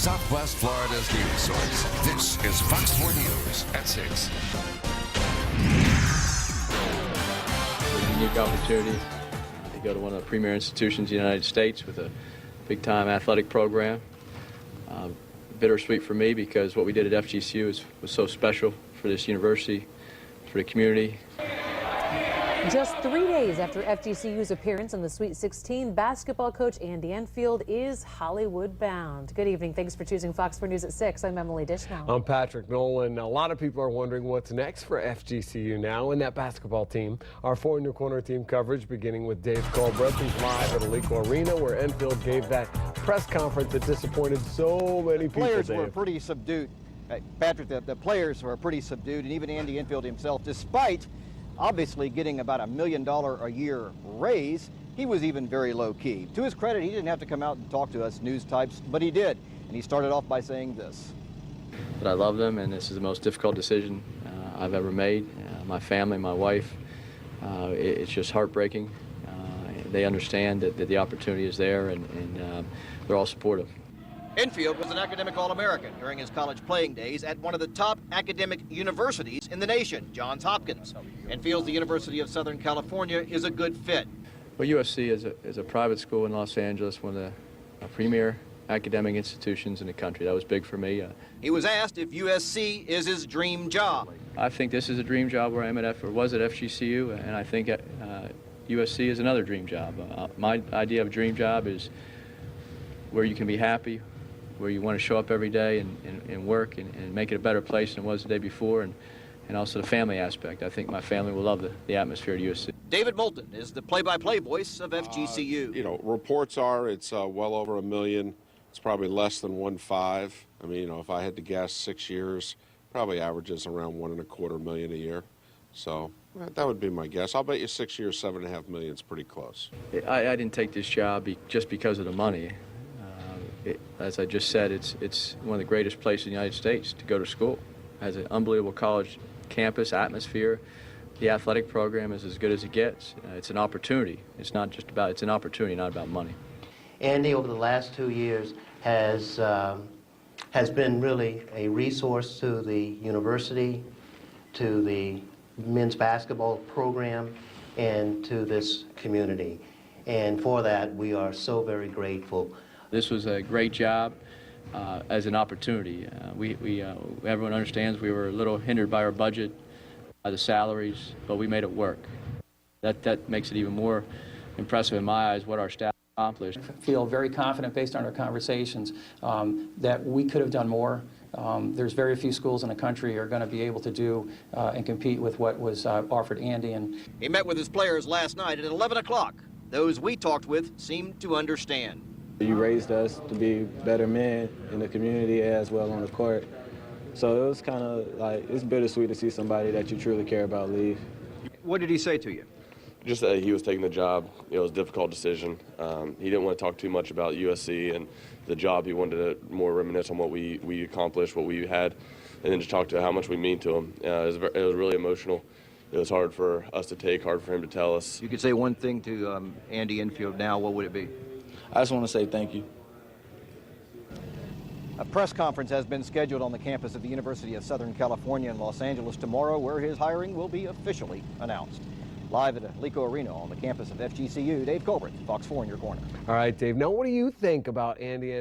Southwest Florida's news source. This is Fox 4 News at 6. A unique opportunity to go to one of the premier institutions in the United States with a big-time athletic program. Bittersweet for me because what we did at FGCU was so special for this university, for the community. Just 3 days after FGCU's appearance in the Sweet 16, basketball coach Andy Enfield is Hollywood bound. Good evening. Thanks for choosing Fox 4 News at 6. I'm Emily Dishnow. I'm Patrick Nolan. A lot of people are wondering what's next for FGCU now in that basketball team. Our 4 in Your Corner team coverage beginning with Dave Colbreth, who's live at Alico Arena, where Enfield gave that press conference that disappointed so many people. Players were pretty subdued. Patrick, the players were pretty subdued, and even Andy Enfield himself, despite obviously getting about $1 million a year raise, he was even very low-key. To his credit, he didn't have to come out and talk to us news types, but he did. And he started off by saying this. But I love them, and this is the most difficult decision I've ever made. My family, my wife, it's just heartbreaking. They understand that the opportunity is there, and they're all supportive. Enfield was an academic All-American during his college playing days at one of the top academic universities in the nation, Johns Hopkins. And feels the University of Southern California is a good fit. Well, USC is a private school in Los Angeles, one of the premier academic institutions in the country. That was big for me. He was asked if USC is his dream job. I think this is a dream job where I am at, or was at FGCU, and I think USC is another dream job. My idea of a dream job is where you can be happy, where you want to show up every day and work and make it a better place than it was the day before, and also the family aspect. I think my family will love the atmosphere at USC. David Moulton is the play-by-play voice of FGCU. You know, reports are it's well over $1 million. It's probably less than 1.5. I mean, you know, if I had to guess, 6 years, probably averages around $1.25 million a year. So that would be my guess. I'll bet you 6 years, $7.5 million is pretty close. I didn't take this job just because of the money. As I just said, it's one of the greatest places in the United States to go to school. It has an unbelievable college campus, atmosphere. The athletic program is as good as it gets. It's an opportunity. It's an opportunity, not about money. Andy, over the last 2 years, has been really a resource to the university, to the men's basketball program, and to this community. And for that, we are so very grateful. This was a great job as an opportunity. Everyone understands we were a little hindered by our budget, by the salaries, but we made it work. That makes it even more impressive in my eyes what our staff accomplished. I feel very confident based on our conversations that we could have done more. There's very few schools in the country are going to be able to do and compete with what was offered Andy. And he met with his players last night at 11 o'clock. Those we talked with seemed to understand. You raised us to be better men in the community as well on the court. So it was kind of like, it's bittersweet to see somebody that you truly care about leave. What did he say to you? Just that he was taking the job. It was a difficult decision. He didn't want to talk too much about USC and the job. He wanted to more reminisce on what we accomplished, what we had, and then just talk to how much we mean to him. It was really emotional. It was hard for us to take, hard for him to tell us. You could say one thing to Andy Enfield now, what would it be? I just want to say thank you. A press conference has been scheduled on the campus of the University of Southern California in Los Angeles tomorrow, where his hiring will be officially announced. Live at Alico Arena on the campus of FGCU, Dave Colbreth, Fox 4 in your corner. All right, Dave. Now, what do you think about Andy